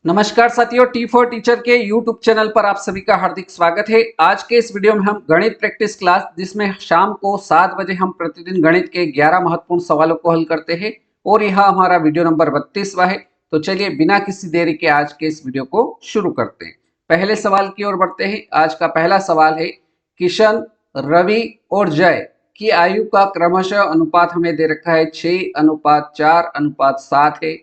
नमस्कार साथियों, T for teacher के यूट्यूब चैनल पर आप सभी का हार्दिक स्वागत है। आज के इस वीडियो में हम गणित प्रैक्टिस क्लास, जिसमें शाम को 7 बजे हम प्रतिदिन गणित के 11 महत्वपूर्ण सवालों को हल करते हैं और यह हमारा वीडियो नंबर 32वां है। तो चलिए बिना किसी देरी के आज के इस वीडियो को शुरू करते हैं। पहले सवाल की ओर बढ़ते हैं। आज का पहला सवाल है, किशन, रवि और जय की आयु का क्रमशः अनुपात हमें दे रखा है 6:4:7 है।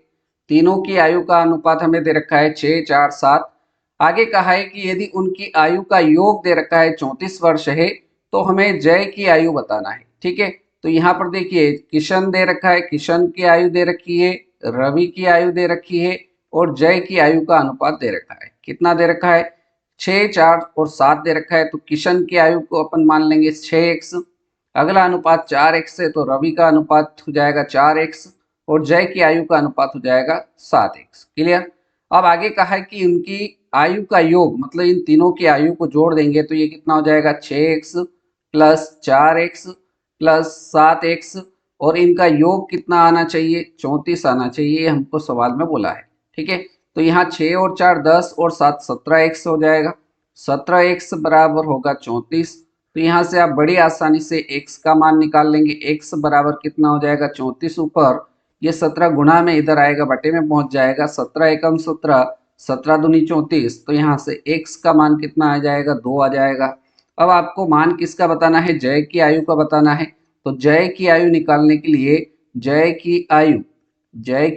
तीनों की आयु का अनुपात हमें दे रखा है 6:4:7। आगे कहा है कि यदि उनकी आयु का योग दे रखा है 34 वर्ष है तो हमें जय की आयु बताना है। ठीक है, तो यहाँ पर देखिए किशन दे रखा है, किशन की आयु दे रखी है, रवि की आयु दे रखी है और जय की आयु का अनुपात दे रखा है। कितना दे रखा है? 6, 4 और 7 दे रखा है। तो किशन की आयु को अपन मान लेंगे 6x। अगला अनुपात 4x है तो रवि का अनुपात हो जाएगा 4x और जय की आयु का अनुपात हो जाएगा 7x। क्लियर। अब आगे कहा है कि उनकी आयु का योग, मतलब इन तीनों की आयु को जोड़ देंगे तो ये कितना हो जाएगा 6x plus 4x plus 7x और इनका योग कितना आना चाहिए? 34 आना चाहिए, हमको सवाल में बोला है। ठीक है, तो यहाँ 6 और 4 10 और 7 17x हो जाएगा। 17x बराबर होगा 34। तो यहाँ से आप बड़ी आसानी से x का मान निकाल लेंगे। x बराबर कितना हो जाएगा? 34 ऊपर ये 17 गुणा में इधर आएगा, बटे में पहुंच जाएगा। 17 एकम 17, 17 दूनी 34। तो यहाँ से x का मान कितना आ जाएगा? 2 आ जाएगा। अब आपको मान किसका बताना है? जय की आयु का बताना है। तो जय की आयु निकालने के लिए जय की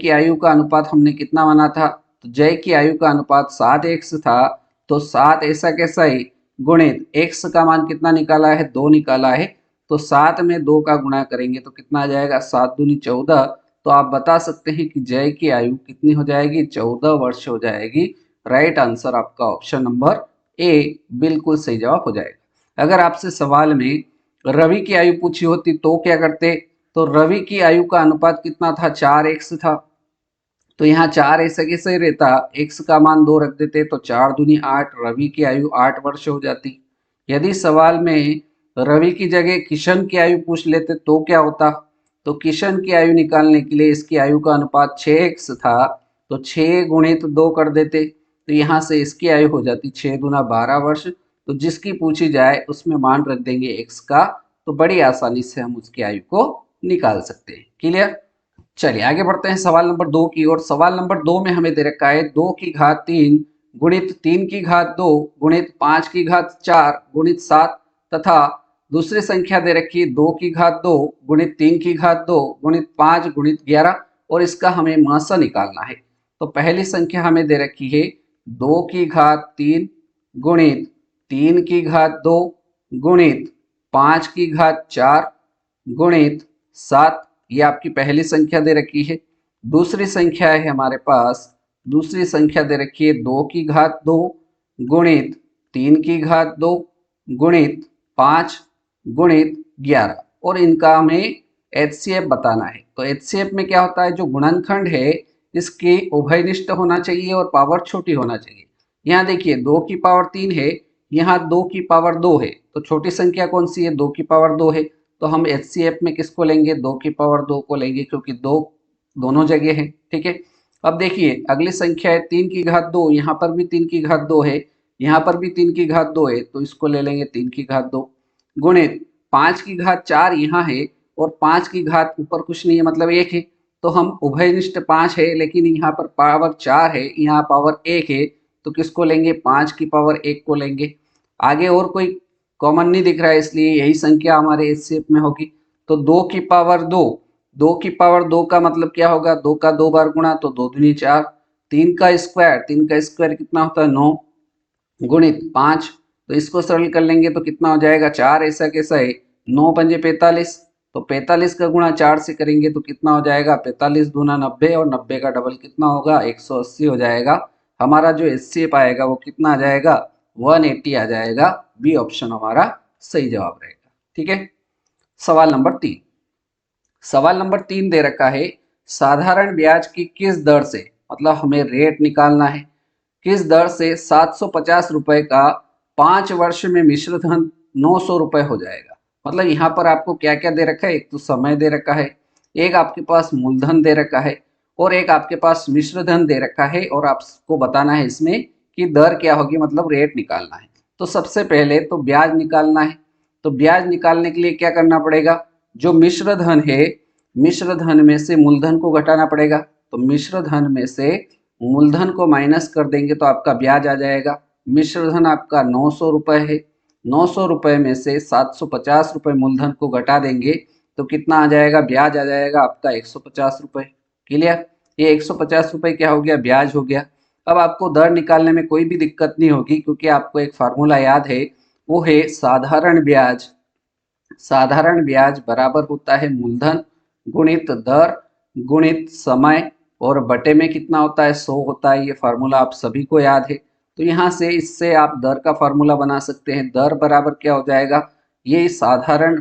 आयु का अनुपात हमने कितना माना था? तो जय की आयु का अनुपात 7x था। तो 7 ऐसा कैसा है गुणित x का मान कितना निकाला है? 2 निकाला है। तो 7 में 2 का गुणा करेंगे तो कितना आ जाएगा? 7 दूनी 14। तो आप बता सकते हैं कि जय की आयु कितनी हो जाएगी? 14 वर्ष हो जाएगी। राइट आंसर आपका ऑप्शन नंबर ए बिल्कुल सही जवाब हो जाएगा। अगर आपसे सवाल में रवि की आयु पूछी होती तो क्या करते? तो रवि की आयु का अनुपात कितना था? 4x था। तो यहाँ 4 ऐसे कैसे रहता? x का मान 2 रख देते तो 4 दूनी 8, रवि की आयु 8 वर्ष हो जाती। यदि सवाल में रवि की जगह किशन की आयु पूछ लेते तो क्या होता? तो किशन की आयु निकालने के लिए इसकी आयु का अनुपात 6x था। तो 6 गुणित 2 कर देते तो यहाँ से इसकी आयु हो जाती 6 दूना 12 वर्ष। तो जिसकी पूछी जाए उसमें मान रख देंगे x का, तो बड़ी आसानी से हम उसकी आयु को निकाल सकते हैं। क्लियर। चलिए आगे बढ़ते हैं सवाल नंबर 2 की ओर। सवाल नंबर 2 में हमें दे रखा है 2 की घात 3 गुणित 3 की घात 2 गुणित 5 की घात 4 गुणित 7 तथा दूसरी संख्या दे रखी है 2 की घात 2 गुणित 3 की घात 2 गुणित 5 गुणित 11 और इसका हमें मासा निकालना है। तो पहली संख्या हमें दे रखी है 2 की घात 3 गुणित 3 की घात 2 गुणित 5 की घात 4 गुणित 7। ये आपकी पहली संख्या दे रखी है। दूसरी संख्या है हमारे पास, दूसरी संख्या दे रखी है 2 की घात 2 गुणित 3 की घात 2 गुणित 5 गुणित 11 और इनका हमें HCF बताना है। तो HCF में क्या होता है? जो गुणनखंड है इसके उभयनिष्ठ होना चाहिए और पावर छोटी होना चाहिए। यहाँ देखिए 2 की पावर 3 है, यहाँ 2 की पावर 2 है। तो छोटी संख्या कौन सी है? 2 की पावर 2 है। तो हम HCF में किसको लेंगे? 2 की पावर 2 को लेंगे, क्योंकि 2 दोनों जगह है। ठीक है। अब देखिए अगली संख्या है 3 की घात 2, यहाँ पर भी 3 की घात 2 है, यहाँ पर भी 3 की घात 2 है, तो इसको ले लेंगे 3 की घात 2 गुणित 5 की घात 4 यहाँ है और 5 की घात ऊपर कुछ नहीं है, मतलब 1 है। तो हम उभयनिष्ठ 5 है लेकिन यहाँ पर पावर 4 है, यहाँ पावर 1 है, तो किसको लेंगे? 5 की पावर 1 को लेंगे। आगे और कोई कॉमन नहीं दिख रहा है, इसलिए यही संख्या हमारे HCF में होगी। तो 2 की पावर 2, 2 की पावर 2 का मतलब क्या होगा? 2 का 2 बार गुणा तो 2 दूनी 4। 3 का स्क्वायर, 3 का स्क्वायर कितना होता है? 9 गुणित 5। तो इसको सरल कर लेंगे तो कितना हो जाएगा? 4 ऐसा कैसा है? 9 पंजे 45। तो 45 का गुणा 4 से करेंगे तो कितना हो जाएगा? 45 दूना 90 और 90 का डबल कितना होगा? 180 हो जाएगा। हमारा जो HCF आएगा वो कितना आ जाएगा? 180 आ जाएगा। बी ऑप्शन हमारा सही जवाब रहेगा। ठीक है। सवाल नंबर 3। सवाल नंबर 3 दे रखा है साधारण ब्याज की किस दर से, मतलब हमें रेट निकालना है, किस दर से 750 रुपए का 5 वर्ष में मिश्र धन 900 रुपए हो जाएगा। मतलब यहाँ पर आपको क्या क्या दे रखा है? एक तो समय दे रखा है, एक आपके पास मूलधन दे रखा है और एक आपके पास मिश्र धन दे रखा है और आपको बताना है इसमें कि दर क्या होगी, मतलब रेट निकालना है। तो सबसे पहले तो ब्याज निकालना है। तो ब्याज निकालने के लिए क्या करना पड़ेगा, जो मिश्र धन है, मिश्र धन में से मूलधन को घटाना पड़ेगा। तो मिश्र धन में से मूलधन को माइनस कर देंगे तो आपका ब्याज आ जाएगा। मिश्र धन आपका 900 रुपये है, 900 रुपये में से 750 रुपये मूलधन को घटा देंगे तो कितना आ जाएगा, ब्याज आ जाएगा आपका 150 रुपये। क्लियर, ये 150 रुपये क्या हो गया, ब्याज हो गया। अब आपको दर निकालने में कोई भी दिक्कत नहीं होगी क्योंकि आपको एक फार्मूला याद है, वो है साधारण ब्याज। साधारण ब्याज बराबर होता है मूलधन गुणित दर गुणित समय और बटे में कितना होता है, 100 होता है। ये फार्मूला आप सभी को याद है। तो यहाँ से इससे आप दर का फार्मूला बना सकते हैं। दर बराबर क्या हो जाएगा, ये साधारण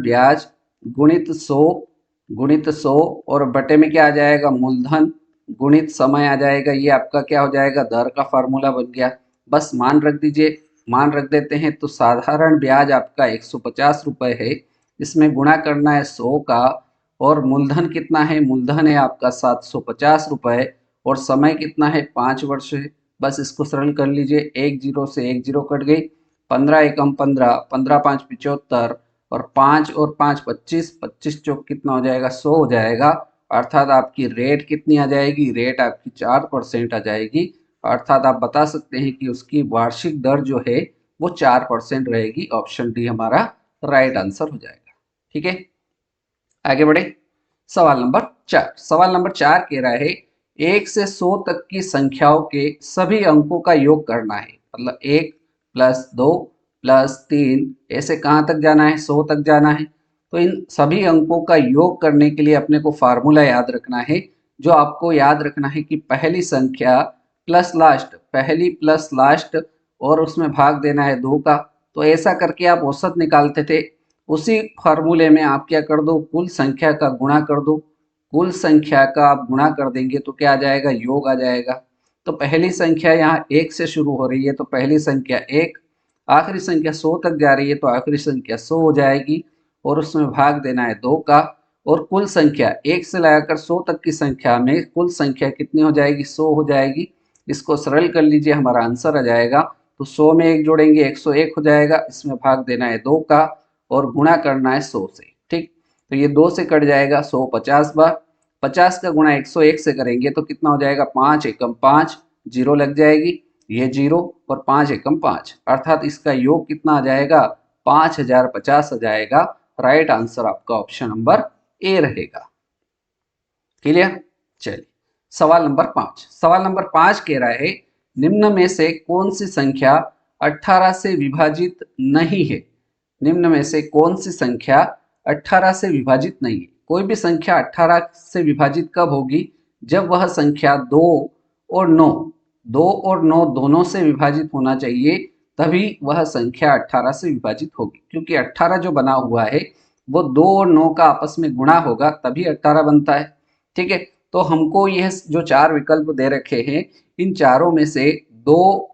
ब्याज गुणित 100 और बटे में क्या आ जाएगा, मूलधन गुणित समय आ जाएगा। ये आपका क्या हो जाएगा, दर का फार्मूला बन गया। बस मान रख दीजिए, मान रख देते हैं। तो साधारण ब्याज आपका 150 रुपये है, इसमें गुणा करना है 100 का, और मूलधन कितना है, मूलधन है आपका 750 रुपये, और समय कितना है, 5 वर्ष है। बस इसको सरल कर लीजिए, एक जीरो से एक जीरो कट गई, 15 एकम 15, 15 5 75, और 5 और 5 25, 25 चौक कितना हो जाएगा, 100 हो जाएगा। अर्थात आपकी रेट कितनी आ जाएगी, रेट आपकी 4% आ जाएगी। अर्थात आप बता सकते हैं कि उसकी वार्षिक दर जो है वो 4% रहेगी। ऑप्शन डी हमारा राइट आंसर हो जाएगा। ठीक है, आगे बढ़े। सवाल नंबर 4, सवाल नंबर 4 कह रहा है 1 से 100 तक की संख्याओं के सभी अंकों का योग करना है। मतलब 1 प्लस 2 प्लस 3 ऐसे कहाँ तक जाना है, 100 तक जाना है। तो इन सभी अंकों का योग करने के लिए अपने को फार्मूला याद रखना है। जो आपको याद रखना है कि पहली संख्या प्लस लास्ट, पहली प्लस लास्ट, और उसमें भाग देना है 2 का। तो ऐसा करके आप औसत निकालते थे। उसी फार्मूले में आप क्या कर दो, कुल संख्या का गुणा कर दो। कुल संख्या का आप गुणा कर देंगे तो क्या आ जाएगा, योग आ जाएगा। तो पहली संख्या यहाँ 1 से शुरू हो रही है तो पहली संख्या 1, आखिरी संख्या 100 तक जा रही है तो आखिरी संख्या 100 हो जाएगी, और उसमें भाग देना है 2 का। और कुल संख्या 1 से लगाकर 100 तक की संख्या में कुल संख्या कितनी हो जाएगी, 100 हो जाएगी। इसको सरल कर लीजिए, हमारा आंसर आ जाएगा। तो 100 में 1 जोड़ेंगे 101 हो जाएगा, इसमें भाग देना है 2 का, और गुणा करना है 100 से। ठीक, तो ये 2 से कट जाएगा, 100 50 बार, 50 का गुणा 101 से करेंगे तो कितना हो जाएगा, 5 एकम 5, जीरो लग जाएगी, ये जीरो, और 5 एकम 5, अर्थात इसका योग कितना आ जाएगा, 5050 आ जाएगा। राइट आंसर आपका ऑप्शन नंबर ए रहेगा। क्लियर, चलिए सवाल नंबर 5, सवाल नंबर 5 कह रहा है निम्न में से कौन सी संख्या 18 से विभाजित नहीं है। निम्न में से कौन सी संख्या 18 से विभाजित नहीं है। कोई भी संख्या 18 से विभाजित कब होगी, जब वह संख्या 2 और 9, 2 और 9 दोनों से विभाजित होना चाहिए, तभी वह संख्या 18 से विभाजित होगी। क्योंकि 18 जो बना हुआ है वो 2 और 9 का आपस में गुणा होगा तभी 18 बनता है। ठीक है, तो हमको यह जो 4 विकल्प दे रखे हैं, इन चारों में से 2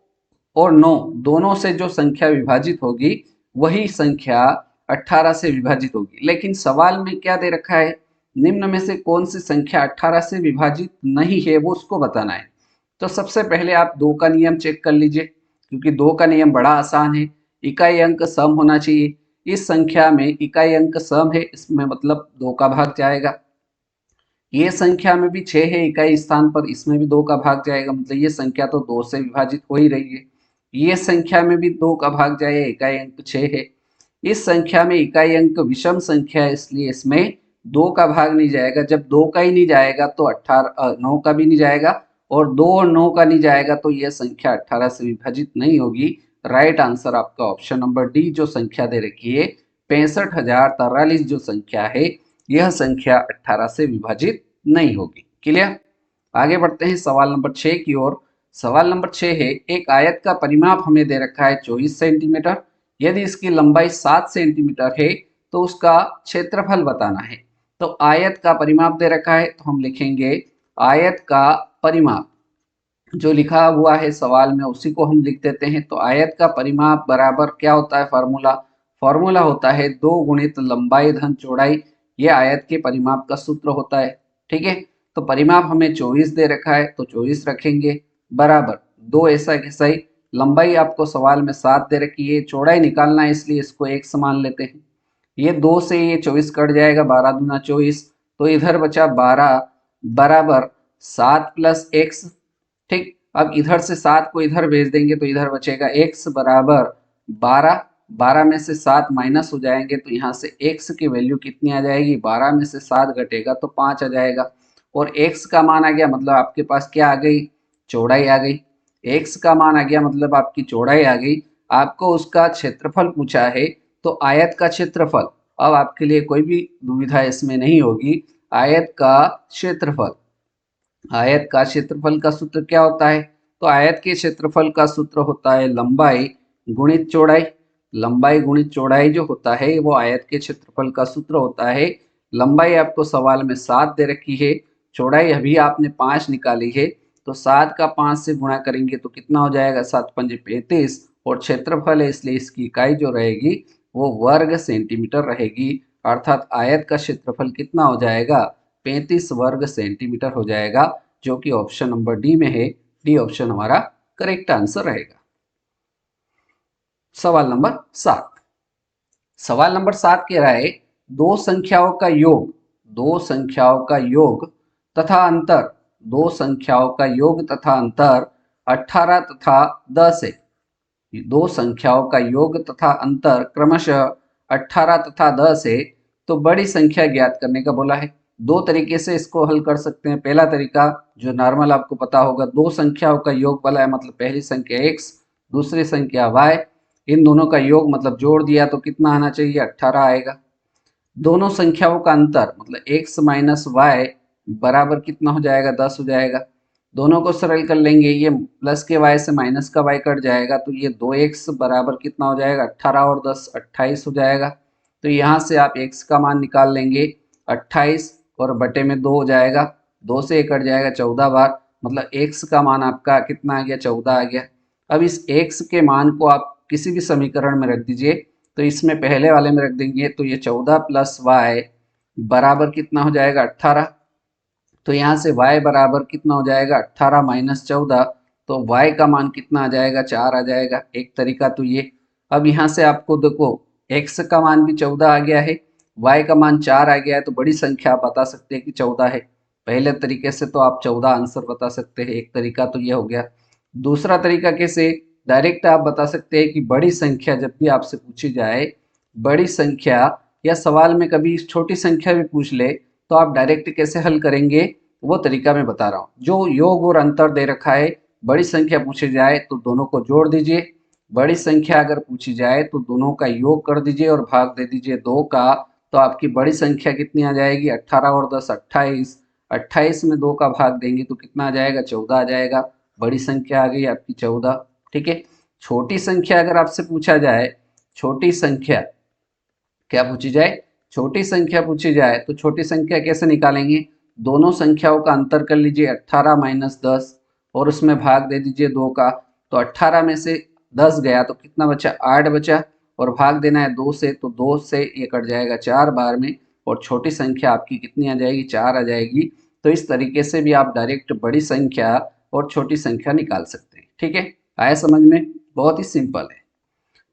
और 9 दोनों से जो संख्या विभाजित होगी वही संख्या 18 से विभाजित होगी। लेकिन सवाल में क्या दे रखा है, निम्न में से कौन सी संख्या 18 से विभाजित नहीं है, वो उसको बताना है। तो सबसे पहले आप 2 का नियम चेक कर लीजिए, क्योंकि 2 का नियम बड़ा आसान है। इकाई अंक सम होना चाहिए। इस संख्या में इकाई अंक सम है, इसमें मतलब 2 का भाग जाएगा। ये संख्या में भी 6 है इकाई स्थान पर, इसमें भी 2 का भाग जाएगा, मतलब ये संख्या तो 2 से विभाजित हो ही रही है। ये संख्या में भी 2 का भाग जाएगा, इकाई अंक 6 है। इस संख्या में इकाई अंक विषम संख्या है, इसलिए इसमें 2 का भाग नहीं जाएगा। जब 2 का ही नहीं जाएगा तो 9 का भी नहीं जाएगा, और 2 और 9 का नहीं जाएगा तो यह संख्या 18 से विभाजित नहीं होगी। राइट आंसर आपका ऑप्शन नंबर डी जो संख्या दे रखी है 65,043 जो संख्या है, यह संख्या 18 से विभाजित नहीं होगी। क्लियर, आगे बढ़ते हैं सवाल नंबर 6 की ओर। सवाल नंबर 6 है एक आयत का परिमाप हमें दे रखा है 24 सेंटीमीटर। यदि इसकी लंबाई 7 सेंटीमीटर है तो उसका क्षेत्रफल बताना है। तो आयत का परिमाप दे रखा है तो हम लिखेंगे आयत का परिमाप, जो लिखा हुआ है सवाल में उसी को हम लिख देते हैं। तो आयत का परिमाप बराबर क्या होता है, फार्मूला, फार्मूला होता है 2 गुणित लंबाई धन चौड़ाई। यह आयत के परिमाप का सूत्र होता है। ठीक है। तो परिमाप हमें 24 दे रखा है तो 24 रखेंगे, बराबर 2 ऐसा कैसा ही। लंबाई आपको सवाल में 7 दे रखी है, चौड़ाई निकालना है इसलिए इसको एक समान लेते हैं। ये 2 से ये 24 कट जाएगा, 12 दूना 24, तो इधर बचा 12 बराबर 7 प्लस एक्स। ठीक, अब इधर से 7 को इधर भेज देंगे तो इधर बचेगा x बराबर 12। 12 में से 7 माइनस हो जाएंगे तो यहाँ से x की वैल्यू कितनी आ जाएगी, 12 में से 7 घटेगा तो 5 आ जाएगा। और x का मान आ गया मतलब आपके पास क्या आ गई, चौड़ाई आ गई। x का मान आ गया मतलब आपकी चौड़ाई आ गई। आपको उसका क्षेत्रफल पूछा है तो आयत का क्षेत्रफल, अब आपके लिए कोई भी दुविधा इसमें नहीं होगी। आयत का क्षेत्रफल, आयत का क्षेत्रफल का सूत्र क्या होता है, तो आयत के क्षेत्रफल का सूत्र होता है लंबाई गुणित चौड़ाई। लंबाई गुणित चौड़ाई जो होता है वो आयत के क्षेत्रफल का सूत्र होता है। लंबाई आपको सवाल में 7 दे रखी है, चौड़ाई अभी आपने 5 निकाली है, तो 7 का 5 से गुणा करेंगे तो कितना हो जाएगा, 7 पंजे 35, और क्षेत्रफल है इसलिए इसकी इकाई जो रहेगी वो वर्ग सेंटीमीटर रहेगी। अर्थात आयत का क्षेत्रफल कितना हो जाएगा, 35 वर्ग सेंटीमीटर हो जाएगा, जो कि ऑप्शन नंबर डी में है। डी ऑप्शन हमारा करेक्ट आंसर रहेगा। सवाल नंबर 7, सवाल नंबर 7 कह रहा है दो संख्याओं का योग, दो संख्याओं का योग तथा अंतर, दो संख्याओं का योग तथा अंतर 18 तथा 10 है। दो संख्याओं का योग तथा अंतर क्रमशः 18 तथा 10 है, तो बड़ी संख्या ज्ञात करने का बोला है। दो तरीके से इसको हल कर सकते हैं। पहला तरीका जो नॉर्मल आपको पता होगा, दो संख्याओं का योग बोला है मतलब पहली संख्या x, दूसरी संख्या y, इन दोनों का योग मतलब जोड़ दिया तो कितना आना चाहिए, 18 आएगा। दोनों संख्याओं का अंतर मतलब x माइनस वाई बराबर कितना हो जाएगा, 10 हो जाएगा। दोनों को सरल कर लेंगे, ये प्लस के y से माइनस का y कट जाएगा तो ये 2x बराबर कितना हो जाएगा, 18 और 10 28 हो जाएगा। तो यहाँ से आप x का मान निकाल लेंगे 28 और बटे में 2 हो जाएगा, 2 से कट जाएगा 14 बार, मतलब x का मान आपका कितना आ गया, 14 आ गया। अब इस x के मान को आप किसी भी समीकरण में रख दीजिए, तो इसमें पहले वाले में रख देंगे तो ये 14 प्लस वाई बराबर कितना हो जाएगा, 18। तो यहाँ से y बराबर कितना हो जाएगा, 18 माइनस 14, तो y का मान कितना आ जाएगा, 4 आ जाएगा। एक तरीका तो ये। अब यहाँ से आपको देखो x का मान भी 14 आ गया है, y का मान 4 आ गया है, तो बड़ी संख्या आप बता सकते हैं कि 14 है। पहले तरीके से तो आप 14 आंसर बता सकते हैं, एक तरीका तो ये हो गया। दूसरा तरीका कैसे, डायरेक्ट आप बता सकते हैं कि बड़ी संख्या जब भी आपसे पूछी जाए, बड़ी संख्या या सवाल में कभी छोटी संख्या भी पूछ ले तो आप डायरेक्ट कैसे हल करेंगे, वो तरीका मैं बता रहा हूँ। जो योग और अंतर दे रखा है, बड़ी संख्या पूछी जाए तो दोनों को जोड़ दीजिए, बड़ी संख्या अगर पूछी जाए तो दोनों का योग कर दीजिए और भाग दे दीजिए 2 का, तो आपकी बड़ी संख्या कितनी आ जाएगी, 18 और 10 28, 28 में 2 का भाग देंगे तो कितना आ जाएगा, 14 आ जाएगा। बड़ी संख्या आ गई आपकी 14। ठीक है। छोटी संख्या अगर आपसे पूछा जाए, छोटी संख्या क्या पूछी जाए, छोटी संख्या पूछी जाए तो छोटी संख्या कैसे निकालेंगे, दोनों संख्याओं का अंतर कर लीजिए 18 माइनस 10 और उसमें भाग दे दीजिए 2 का, तो 18 में से 10 गया तो कितना बचा, 8 बचा, और भाग देना है 2 से, तो 2 से ये कट जाएगा 4 बार में, और छोटी संख्या आपकी कितनी आ जाएगी, 4 आ जाएगी। तो इस तरीके से भी आप डायरेक्ट बड़ी संख्या और छोटी संख्या निकाल सकते हैं। ठीक है, आया समझ में, बहुत ही सिंपल है।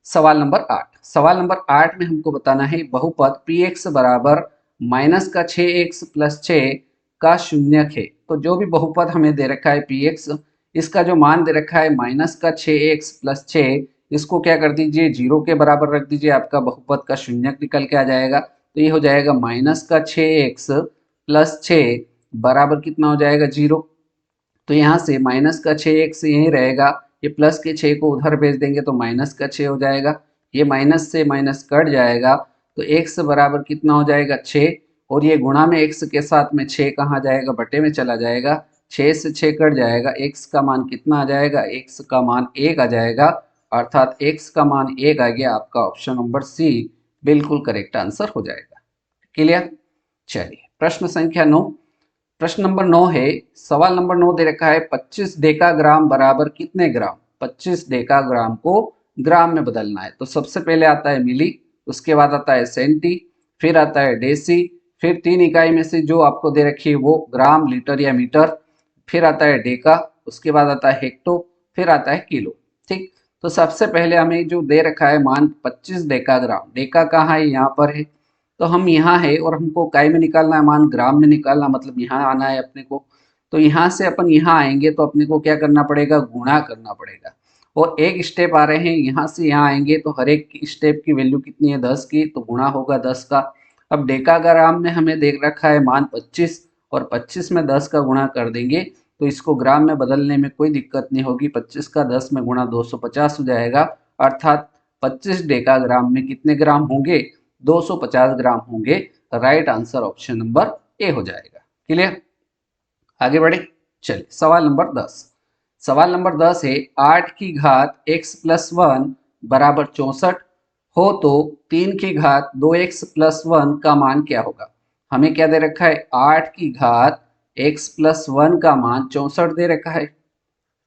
सवाल नंबर 8, सवाल नंबर 8 में हमको बताना है बहुपद पी एक्स बराबर माइनस का 6x प्लस 6 का शून्यक है। तो जो भी बहुपद हमें दे रखा है पी एक्स, इसका जो मान दे रखा है माइनस का 6x प्लस 6, इसको क्या कर दीजिए, 0 के बराबर रख दीजिए, आपका बहुपद का शून्यक निकल के आ जाएगा। तो ये हो जाएगा माइनस का 6x प्लस 6 बराबर कितना हो जाएगा, 0। तो यहाँ से माइनस का 6x यहीं रहेगा, ये प्लस के 6 को उधर भेज देंगे तो माइनस का 6 हो जाएगा, ये माइनस से माइनस कट जाएगा तो x बराबर कितना हो जाएगा, 6, और ये गुणा में x के साथ में 6 कहाँ जाएगा, बटे में चला जाएगा, 6 से 6 कट जाएगा, x का मान कितना आ जाएगा, x का मान 1 आ जाएगा। अर्थात x का मान 1 आ गया, आपका ऑप्शन नंबर सी बिल्कुल करेक्ट आंसर हो जाएगा। क्लियर। चलिए प्रश्न संख्या 9, प्रश्न नंबर 9 है, सवाल नंबर 9 दे रखा है 25 डेकाग्राम बराबर कितने ग्राम, 25 डेकाग्राम को ग्राम में बदलना है। तो सबसे पहले आता है मिली, उसके बाद आता है सेंटी, फिर आता है डेसी, फिर 3 इकाई में से जो आपको दे रखी है वो ग्राम, लीटर या मीटर, फिर आता है डेका, उसके बाद आता है हेक्टो, फिर आता है किलो। ठीक, तो सबसे पहले हमें जो दे रखा है मान 25 डेकाग्राम, डेका कहाँ है, यहाँ पर है, तो हम यहाँ है और हमको इकाई में निकालना है मान, ग्राम में निकालना, मतलब यहाँ आना है अपने को। तो यहाँ से अपन यहाँ आएंगे तो अपने को क्या करना पड़ेगा, गुणा करना पड़ेगा। और एक स्टेप आ रहे हैं, यहाँ से यहाँ आएंगे तो हर एक स्टेप की वैल्यू कितनी है, 10 की, तो गुणा होगा 10 का। अब डेकाग्राम में हमें देख रखा है मान 25, और 25 में 10 का गुणा कर देंगे तो इसको ग्राम में बदलने में कोई दिक्कत नहीं होगी। 25 का 10 में गुणा 250 हो जाएगा, अर्थात 25 डेकाग्राम में कितने ग्राम होंगे, 250 ग्राम होंगे। Right answer option number A हो जाएगा। क्लियर, आगे बढ़े, चलिए सवाल नंबर 10। सवाल नंबर 10 है 8 की घात x प्लस 1 बराबर 64 हो तो 3 की घात 2x प्लस 1 का मान क्या होगा। हमें क्या दे रखा है, 8 की घात x प्लस 1 का मान 64 दे रखा है।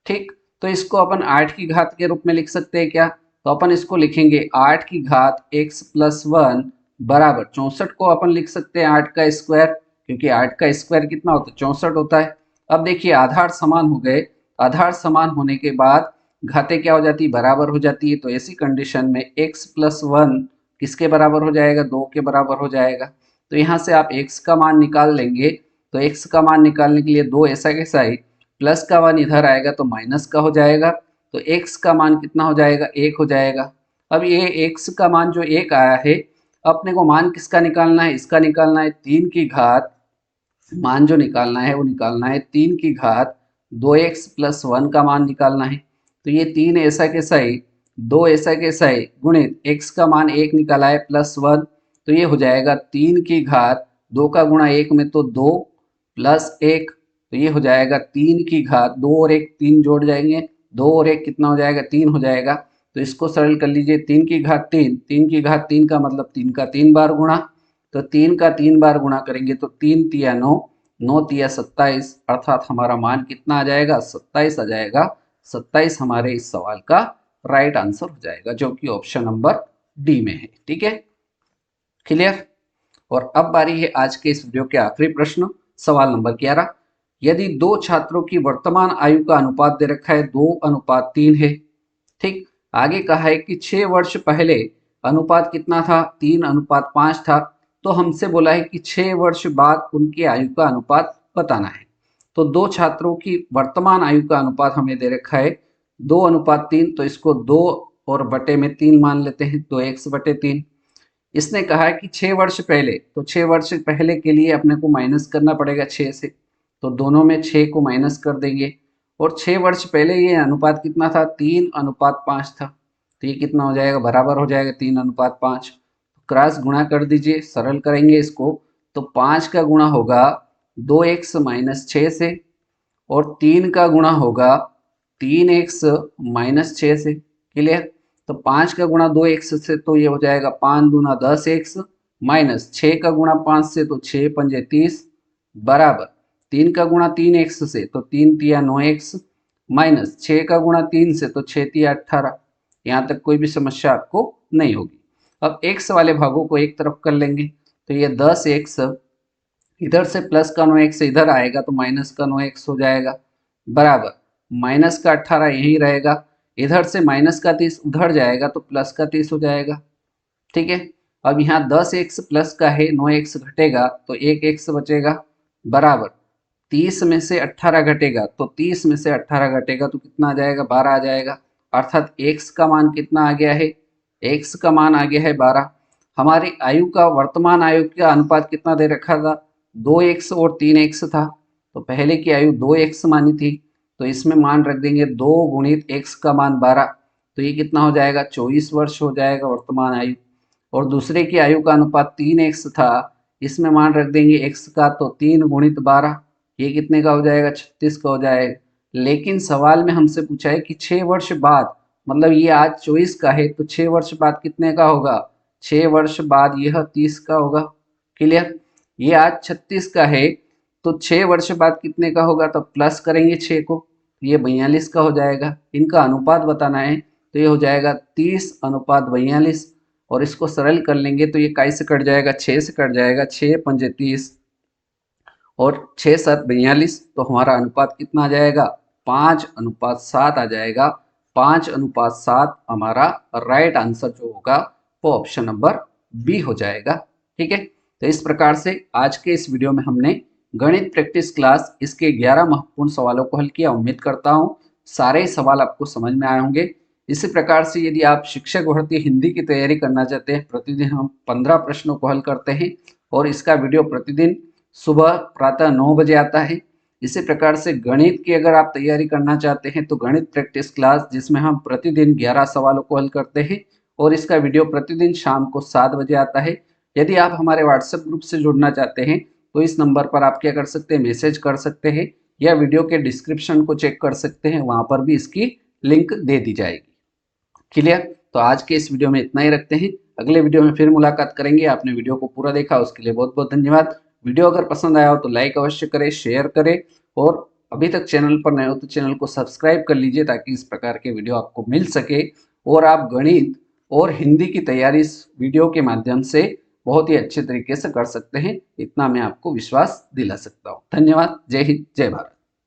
ठीक, तो इसको अपन 8 की घात के रूप में लिख सकते हैं क्या, तो अपन इसको लिखेंगे 8 की घात x प्लस 1 बराबर 64 को अपन लिख सकते हैं 8 का स्क्वायर, क्योंकि 8 का स्क्वायर कितना होता है, 64 होता है। अब देखिए आधार समान हो गए, आधार समान होने के बाद घातें क्या हो जाती है, बराबर हो जाती है। तो ऐसी कंडीशन में x प्लस 1 किसके बराबर हो जाएगा, 2 के बराबर हो जाएगा। तो यहाँ से आप x का मान निकाल लेंगे, तो x का मान निकालने के लिए 2 ऐसा कैसा ही, प्लस का मान इधर आएगा तो माइनस का हो जाएगा, तो x का मान कितना हो जाएगा, 1 हो जाएगा। अब ये x का मान जो 1 आया है, अपने को मान किसका निकालना है, इसका निकालना है। 3 की घात मान जो निकालना है वो निकालना है 3 की घात 2x प्लस 1 का मान निकालना है। तो ये 3 ऐसा कैसा ही, 2 ऐसा कैसा ही, गुणित x का मान 1 निकाला है प्लस 1, तो ये हो जाएगा 3 की घात 2 का गुणा 1 में तो 2 प्लस 1, तो ये हो जाएगा 3 की घात 2 और 1 3 जोड़ जाएंगे, 2 और 1 कितना हो जाएगा, 3 हो जाएगा। तो इसको सरल कर लीजिए, 3 की घात 3, 3 की घात 3 का मतलब 3 का 3 बार गुणा, तो 3 का 3 बार गुणा करेंगे तो 3 तिया 9, 9 तिया 27, अर्थात हमारा मान कितना आ जाएगा, 27 आ जाएगा। 27 हमारे इस सवाल का राइट आंसर हो जाएगा, जो कि ऑप्शन नंबर डी में है। ठीक है, क्लियर। और अब बारी है आज के इस वीडियो के आखिरी प्रश्न, सवाल नंबर 11। यदि दो छात्रों की वर्तमान आयु का अनुपात दे रखा है 2:3 है। ठीक, आगे कहा है कि 6 वर्ष पहले अनुपात कितना था, 3:5 था। तो हमसे बोला है कि 6 वर्ष बाद उनकी आयु का अनुपात बताना है। तो दो छात्रों की वर्तमान आयु का अनुपात हमें दे रखा है 2:3, तो इसको 2 और बटे में 3 मान लेते हैं, तो x/3। इसने कहा है कि 6 वर्ष पहले, तो 6 वर्ष पहले के लिए अपने को माइनस करना पड़ेगा 6 से, तो दोनों में 6 को माइनस कर देंगे। और 6 वर्ष पहले ये अनुपात कितना था, 3:5 था, तो ये कितना हो जाएगा, बराबर हो जाएगा 3:5। क्रॉस गुणा कर दीजिए, सरल करेंगे इसको, तो 5 का गुणा होगा 2x माइनस 6 से, और 3 का गुणा होगा 3x माइनस 6 से। क्लियर, तो 5 का गुणा 2x से तो ये हो जाएगा 5 दूना 10x, माइनस 6 का गुणा 5 से तो 6 पंजे 30, बराबर 3 का गुणा 3x से तो 3 तिया 9x, माइनस 6 का गुणा 3 से तो 6 तिया 18। यहाँ तक कोई भी समस्या आपको नहीं होगी। अब x वाले भागों को एक तरफ कर लेंगे, तो ये 10x इधर से प्लस का 9x इधर आएगा तो माइनस का 9x हो जाएगा, बराबर माइनस का 18 यहीं रहेगा, इधर से माइनस का 30 उधर जाएगा तो प्लस का 30 हो जाएगा। ठीक है, अब यहाँ 10x प्लस का है, 9x घटेगा तो 1x बचेगा, बराबर 30 में से 18 घटेगा तो 30 में से 18 घटेगा तो कितना आ जाएगा, 12 आ जाएगा। अर्थात x का मान कितना आ गया है, x का मान आ गया है 12। हमारी आयु का, वर्तमान आयु का अनुपात कितना दे रखा था, 2x और 3x था। तो पहले की आयु 2x मानी थी, तो इसमें मान रख देंगे 2 गुणित x का मान 12, तो ये कितना हो जाएगा, 24 वर्ष हो जाएगा वर्तमान आयु। और दूसरे की आयु का अनुपात 3x था, इसमें मान रख देंगे x का, तो 3 गुणित 12, ये कितने का हो जाएगा, 36 का हो जाएगा। लेकिन सवाल में हमसे पूछा है कि 6 वर्ष बाद, मतलब ये आज 24 का है तो 6 वर्ष बाद कितने का होगा, 6 वर्ष बाद यह 30 का होगा। क्लियर, ये आज 36 का है तो 6 वर्ष बाद कितने का होगा, तो प्लस करेंगे 6 को, ये 42 का हो जाएगा। इनका अनुपात बताना है तो ये हो जाएगा 30:42। और इसको सरल कर लेंगे तो ये काई से कट जाएगा, 6 से कट जाएगा, 6 पंजे 30 और 6 7 42, तो हमारा अनुपात कितना आ जाएगा, 5:7 आ जाएगा। 5:7 हमारा राइट आंसर जो होगा वो ऑप्शन नंबर बी हो जाएगा। ठीक है, तो इस प्रकार से आज के इस वीडियो में हमने गणित प्रैक्टिस क्लास इसके 11 महत्वपूर्ण सवालों को हल किया। उम्मीद करता हूँ सारे सवाल आपको समझ में आए होंगे। इसी प्रकार से यदि आप शिक्षक भर्ती हिंदी की तैयारी करना चाहते हैं, प्रतिदिन हम 15 प्रश्नों को हल करते हैं और इसका वीडियो प्रतिदिन सुबह प्रातः 9 बजे आता है। इसी प्रकार से गणित की अगर आप तैयारी करना चाहते हैं तो गणित प्रैक्टिस क्लास, जिसमें हम प्रतिदिन 11 सवालों को हल करते हैं और इसका वीडियो प्रतिदिन शाम को 7 बजे आता है। यदि आप हमारे व्हाट्सएप ग्रुप से जुड़ना चाहते हैं तो इस नंबर पर आप क्या कर सकते हैं, मैसेज कर सकते हैं या वीडियो के डिस्क्रिप्शन को चेक कर सकते हैं, वहां पर भी इसकी लिंक दे दी जाएगी। क्लियर? तो आज के इस वीडियो में इतना ही रखते हैं, अगले वीडियो में फिर मुलाकात करेंगे। आपने वीडियो को पूरा देखा उसके लिए बहुत बहुत धन्यवाद। वीडियो अगर पसंद आया हो तो लाइक अवश्य करें, शेयर करें और अभी तक चैनल पर नए हो तो चैनल को सब्सक्राइब कर लीजिए ताकि इस प्रकार के वीडियो आपको मिल सके और आप गणित और हिंदी की तैयारी इस वीडियो के माध्यम से बहुत ही अच्छे तरीके से कर सकते हैं। इतना मैं आपको विश्वास दिला सकता हूँ। धन्यवाद। जय हिंद, जय भारत।